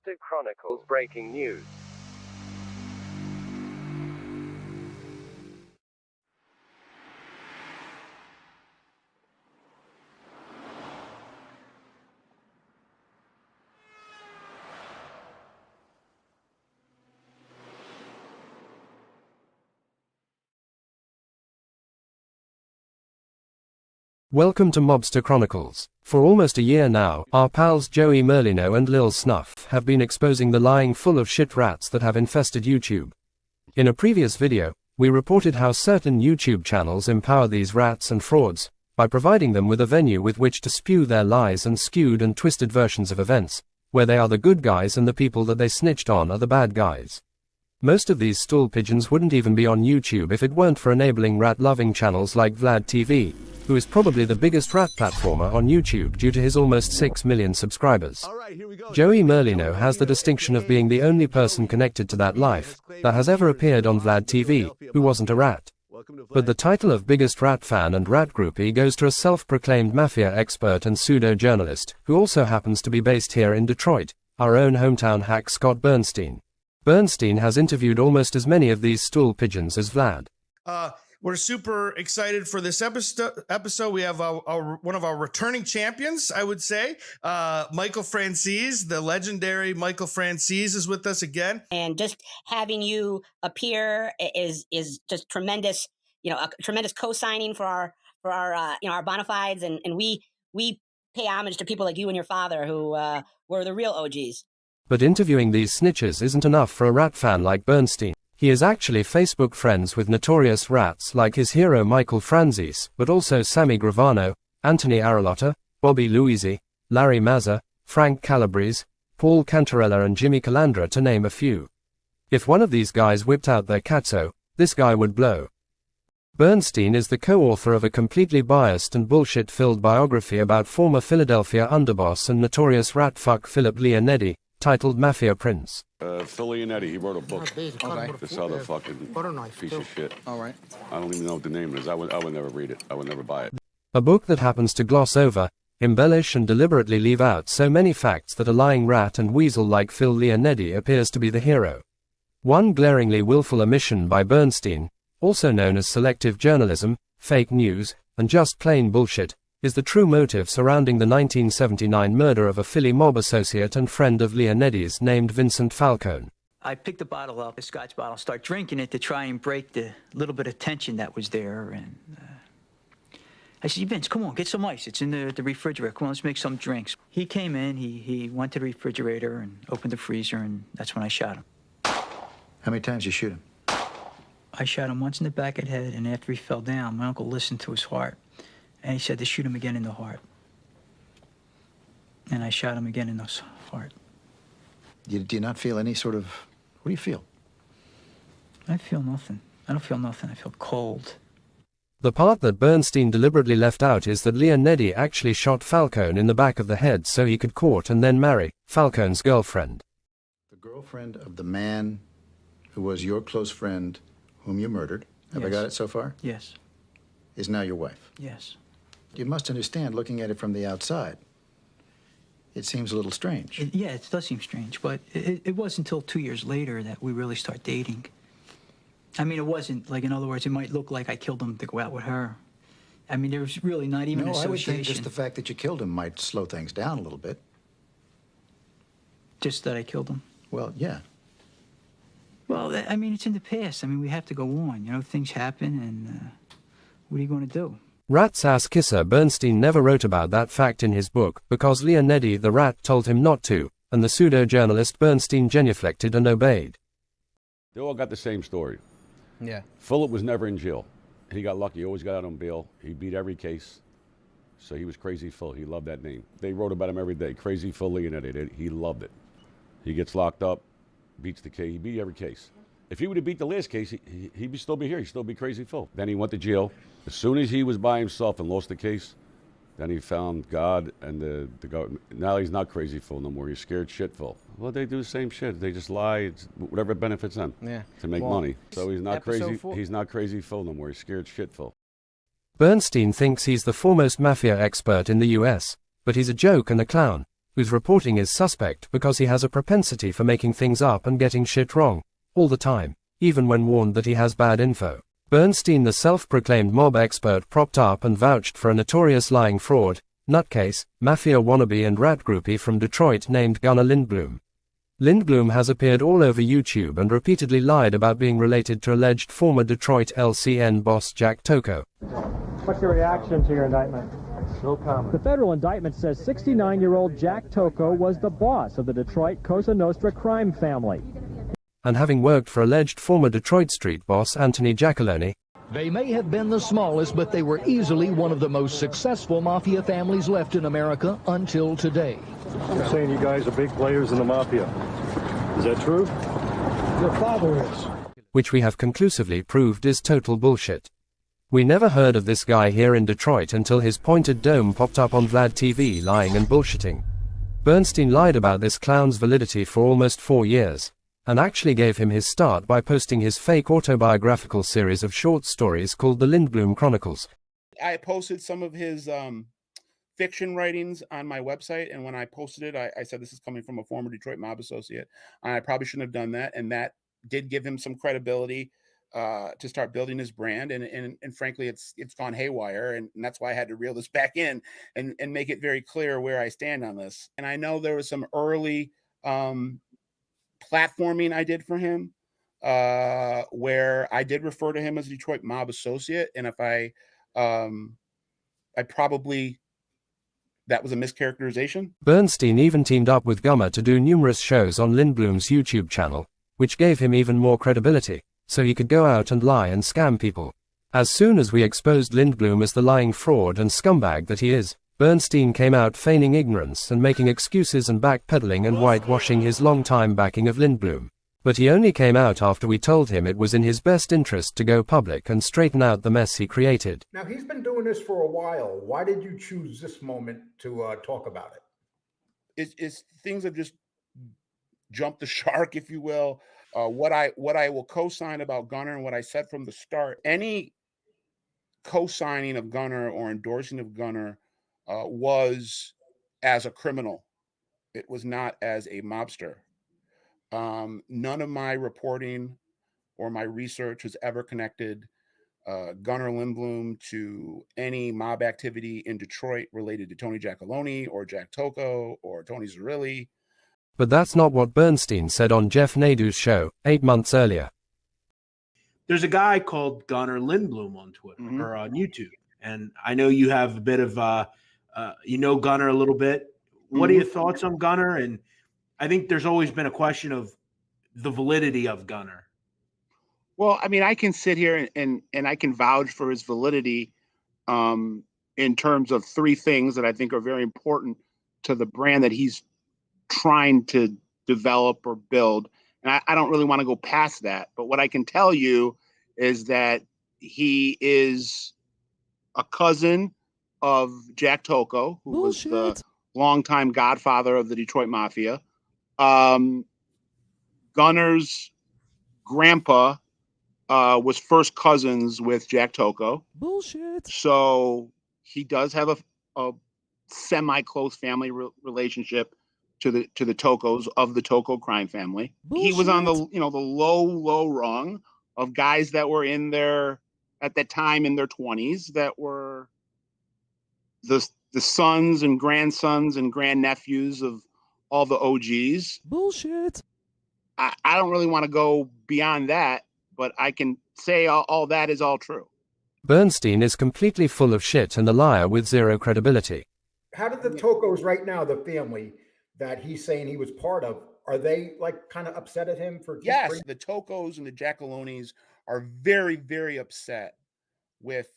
Mobster Chronicles breaking news. Welcome to Mobster Chronicles. For almost a year now, our pals Joey Merlino and Lil Snuff have been exposing the lying full of shit rats that have infested YouTube. In a previous video, we reported how certain YouTube channels empower these rats and frauds by providing them with a venue with which to spew their lies and skewed and twisted versions of events, where they are the good guys and the people that they snitched on are the bad guys. Most of these stool pigeons wouldn't even be on YouTube if it weren't for enabling rat-loving channels like Vlad TV, who is probably the biggest rat platformer on YouTube due to his almost 6 million subscribers. Joey Merlino has the distinction of being the only person connected to that life that has ever appeared on Vlad TV, who wasn't a rat. But the title of biggest rat fan and rat groupie goes to a self-proclaimed mafia expert and pseudo-journalist, who also happens to be based here in Detroit, our own hometown hack Scott Burnstein. Bernstein has interviewed almost as many of these stool pigeons as Vlad. We're super excited for this episode. We have one of our returning champions, I would say. Michael Francis, the legendary Michael Francis, is with us again. And just having you appear is just tremendous, a tremendous co-signing for our our bona fides. And we pay homage to people like you and your father who were the real OGs. But interviewing these snitches isn't enough for a rat fan like Bernstein. He is actually Facebook friends with notorious rats like his hero Michael Franzese, but also Sammy Gravano, Anthony Arilotta, Bobby Luisi, Larry Mazza, Frank Calabrese, Paul Cantarella and Jimmy Calandra to name a few. If one of these guys whipped out their cazzo, this guy would blow. Bernstein is the co-author of a completely biased and bullshit-filled biography about former Philadelphia underboss and notorious rat fuck Philip Leonetti, titled Mafia Prince. Phil Leonetti, he wrote a book. Okay. This other fucking piece of shit. All right. I don't even know what the name is. I would never read it. I would never buy it. A book that happens to gloss over, embellish and deliberately leave out so many facts that a lying rat and weasel like Phil Leonetti appears to be the hero. One glaringly willful omission by Bernstein, also known as selective journalism, fake news, and just plain bullshit, is the true motive surrounding the 1979 murder of a Philly mob associate and friend of Leonetti's named Vincent Falcone. I picked the bottle up, a scotch bottle, start drinking it to try and break the little bit of tension that was there. And I said, Vince, come on, get some ice. It's in the refrigerator. Come on, let's make some drinks. He came in, he went to the refrigerator and opened the freezer, and that's when I shot him. How many times you shoot him? I shot him once in the back of the head, and after he fell down, my uncle listened to his heart. And he said to shoot him again in the heart. And I shot him again in the heart. Do you not feel any sort of... What do you feel? I feel nothing. I don't feel nothing. I feel cold. The part that Bernstein deliberately left out is that Leonetti actually shot Falcone in the back of the head so he could court and then marry Falcone's girlfriend. The girlfriend of the man who was your close friend whom you murdered, have I got it so far? Yes. Is now your wife? Yes. You must understand, looking at it from the outside, it seems a little strange. It does seem strange, but it wasn't until 2 years later that we really start dating. I mean, it wasn't, like, in other words, it might look like I killed him to go out with her. I mean, there was really not even an association. I would think just the fact that you killed him might slow things down a little bit. Just that I killed him? Well, yeah. Well, I mean, it's in the past. I mean, we have to go on. Things happen, and what are you going to do? Rat's ass kisser Bernstein never wrote about that fact in his book because Leonetti the rat told him not to, and the pseudo-journalist Bernstein genuflected and obeyed. They all got the same story. Yeah. Philip was never in jail. He got lucky. He always got out on bail. He beat every case. So he was Crazy Phil. He loved that name. They wrote about him every day. Crazy Phil Leonetti. He loved it. He gets locked up, beats the case. He beat every case. If he would have beat the last case, he'd still be here. He'd still be Crazy Phil. Then he went to jail. As soon as he was by himself and lost the case, then he found God and the government. Now he's not Crazy Phil no more. He's scared shit Phil. Well, they do the same shit. They just lie. It's whatever benefits them to make money. So he's not crazy. He's not Crazy Phil no more. He's scared shit Phil. Bernstein thinks he's the foremost mafia expert in the US, but he's a joke and a clown, whose reporting is suspect because he has a propensity for making things up and getting shit wrong, all the time, even when warned that he has bad info. Bernstein, the self-proclaimed mob expert, propped up and vouched for a notorious lying fraud, nutcase, mafia wannabe and rat groupie from Detroit named Gunnar Lindblom. Lindblom has appeared all over YouTube and repeatedly lied about being related to alleged former Detroit LCN boss Jack Tocco. What's your reaction to your indictment? No comment. The federal indictment says 69-year-old Jack Tocco was the boss of the Detroit Cosa Nostra crime family. And having worked for alleged former Detroit street boss Anthony Giacalone, They may have been the smallest, but they were easily one of the most successful mafia families left in America until today. You're saying you guys are big players in the mafia. Is that true? Your father is. which we have conclusively proved is total bullshit. We never heard of this guy here in Detroit until his pointed dome popped up on Vlad TV lying and bullshitting. Bernstein lied about this clown's validity for almost 4 years, and actually gave him his start by posting his fake autobiographical series of short stories called the Lindblom Chronicles. I posted some of his fiction writings on my website, and when I posted it, I said this is coming from a former Detroit mob associate. I probably shouldn't have done that, and that did give him some credibility to start building his brand. And frankly, it's gone haywire, and that's why I had to reel this back in and make it very clear where I stand on this. And I know there was some early platforming I did for him where I did refer to him as a Detroit mob associate, and if I probably, that was a mischaracterization. Bernstein even teamed up with Gummer to do numerous shows on Lindblom's YouTube channel, which gave him even more credibility, so he could go out and lie and scam people. As soon as we exposed Lindblom as the lying fraud and scumbag that he is, Bernstein came out feigning ignorance and making excuses and backpedaling and whitewashing his long-time backing of Lindblom. But he only came out after we told him it was in his best interest to go public and straighten out the mess he created. Now, he's been doing this for a while. Why did you choose this moment to talk about it? It's things have just jumped the shark, if you will. What I will co-sign about Gunnar and what I said from the start, any co-signing of Gunnar or endorsing of Gunnar was as a criminal. It was not as a mobster. None of my reporting or my research has ever connected Gunnar Lindblom to any mob activity in Detroit related to Tony Giacalone or Jack Tocco or Tony Zerilli. But that's not what Bernstein said on Jeff Nadeau's show 8 months earlier. There's a guy called Gunnar Lindblom on Twitter or on YouTube, and I know you have a bit of you know Gunnar a little bit. What are your thoughts on Gunnar? And I think there's always been a question of the validity of Gunnar. Well, I mean, I can sit here and I can vouch for his validity in terms of 3 things that I think are very important to the brand that he's trying to develop or build. And I don't really want to go past that. But what I can tell you is that he is a cousin of Jack Tocco, who was the longtime godfather of the Detroit Mafia. Gunnar's grandpa was first cousins with Jack Tocco. Bullshit. So he does have a semi-close family relationship to the Toccos of the Tocco crime family. Bullshit. He was on the low rung of guys that were in their, at that time, in their 20s, that were the sons and grandsons and grandnephews of all the OGs. Bullshit. I don't really want to go beyond that, but I can say all that is all true. Bernstein is completely full of shit and a liar with zero credibility. How did the Toccos right now, the family that he's saying he was part of, are they like kind of upset at him for? Yes, the Toccos and the Giacalones are very, very upset with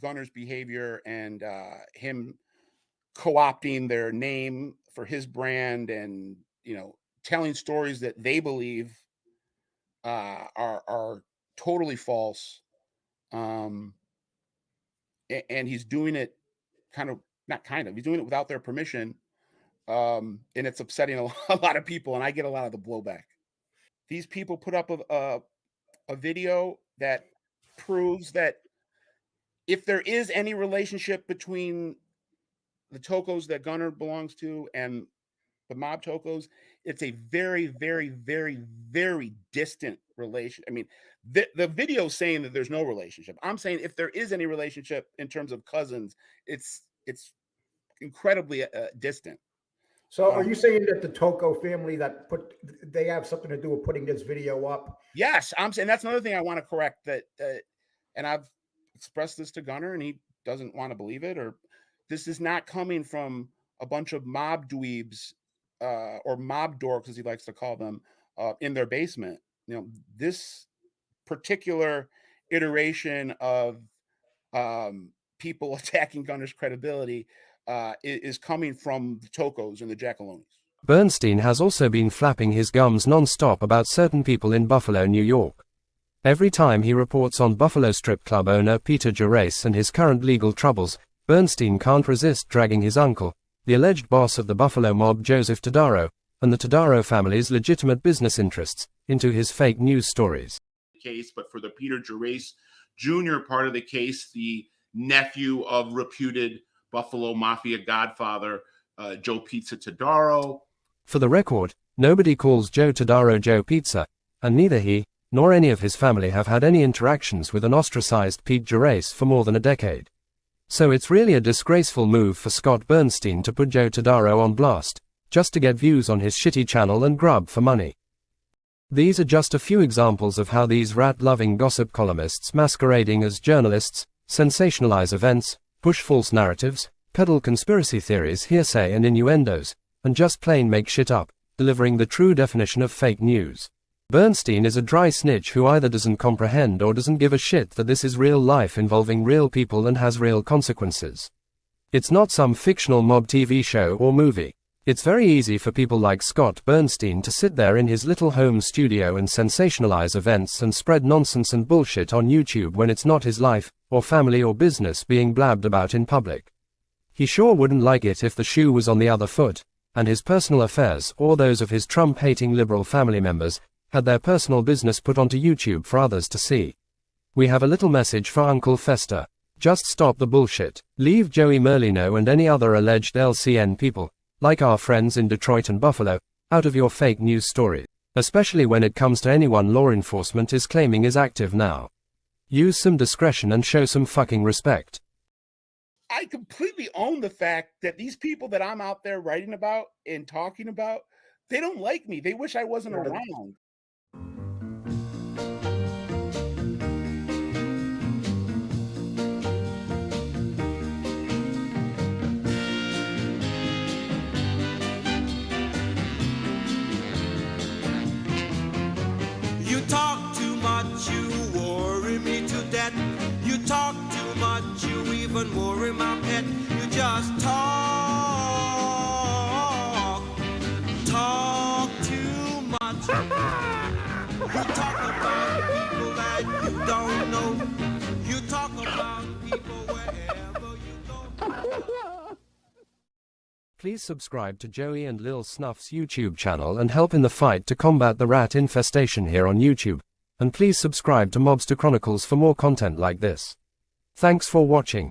Gunnar's behavior and him co-opting their name for his brand and, telling stories that they believe are totally false. And he's doing it he's doing it without their permission. And it's upsetting a lot of people, and I get a lot of the blowback. These people put up a video that proves that if there is any relationship between the Tocos that Gunner belongs to and the mob Tocos, it's a very, very, very, very distant relation. I mean, the video is saying that there's no relationship. I'm saying if there is any relationship in terms of cousins, it's incredibly distant. So are you saying that the Tocco family they have something to do with putting this video up? Yes, I'm saying that's another thing I want to correct, that and I've expressed this to Gunner and he doesn't want to believe it, or this is not coming from a bunch of mob dweebs or mob dorks, as he likes to call them, in their basement. You know, this particular iteration of people attacking Gunner's credibility is coming from the Tocos and the Jackalonis. Bernstein has also been flapping his gums non-stop about certain people in Buffalo, New York. Every time he reports on Buffalo strip club owner Peter Gerace and his current legal troubles, Bernstein can't resist dragging his uncle, the alleged boss of the Buffalo mob Joseph Todaro, and the Todaro family's legitimate business interests, into his fake news stories. Case, but for the Peter Gerace Jr. part of the case, the nephew of reputed Buffalo Mafia godfather Joe Pizza Todaro. For the record, nobody calls Joe Todaro Joe Pizza, and neither he, nor any of his family have had any interactions with an ostracized Pete Gerace for more than a decade. So it's really a disgraceful move for Scott Burnstein to put Joe Todaro on blast, just to get views on his shitty channel and grub for money. These are just a few examples of how these rat-loving gossip columnists masquerading as journalists sensationalize events, push false narratives, peddle conspiracy theories, hearsay and innuendos, and just plain make shit up, delivering the true definition of fake news. Bernstein is a dry snitch who either doesn't comprehend or doesn't give a shit that this is real life involving real people and has real consequences. It's not some fictional mob TV show or movie. It's very easy for people like Scott Bernstein to sit there in his little home studio and sensationalize events and spread nonsense and bullshit on YouTube when it's not his life, or family or business being blabbed about in public. He sure wouldn't like it if the shoe was on the other foot, and his personal affairs, or those of his Trump-hating liberal family members, had their personal business put onto YouTube for others to see. We have a little message for Uncle Fester. Just stop the bullshit. Leave Joey Merlino and any other alleged LCN people, like our friends in Detroit and Buffalo, out of your fake news story, especially when it comes to anyone law enforcement is claiming is active now. Use some discretion and show some fucking respect. I completely own the fact that these people that I'm out there writing about and talking about, they don't like me. They wish I wasn't around. You talk too much, you worry me to death. You talk too much, you even worry my pet. You just talk too much. You talk about people that you don't know. You talk about people wherever you go. Please subscribe to Joey and Lil Snuff's YouTube channel and help in the fight to combat the rat infestation here on YouTube. And please subscribe to Mobster Chronicles for more content like this. Thanks for watching.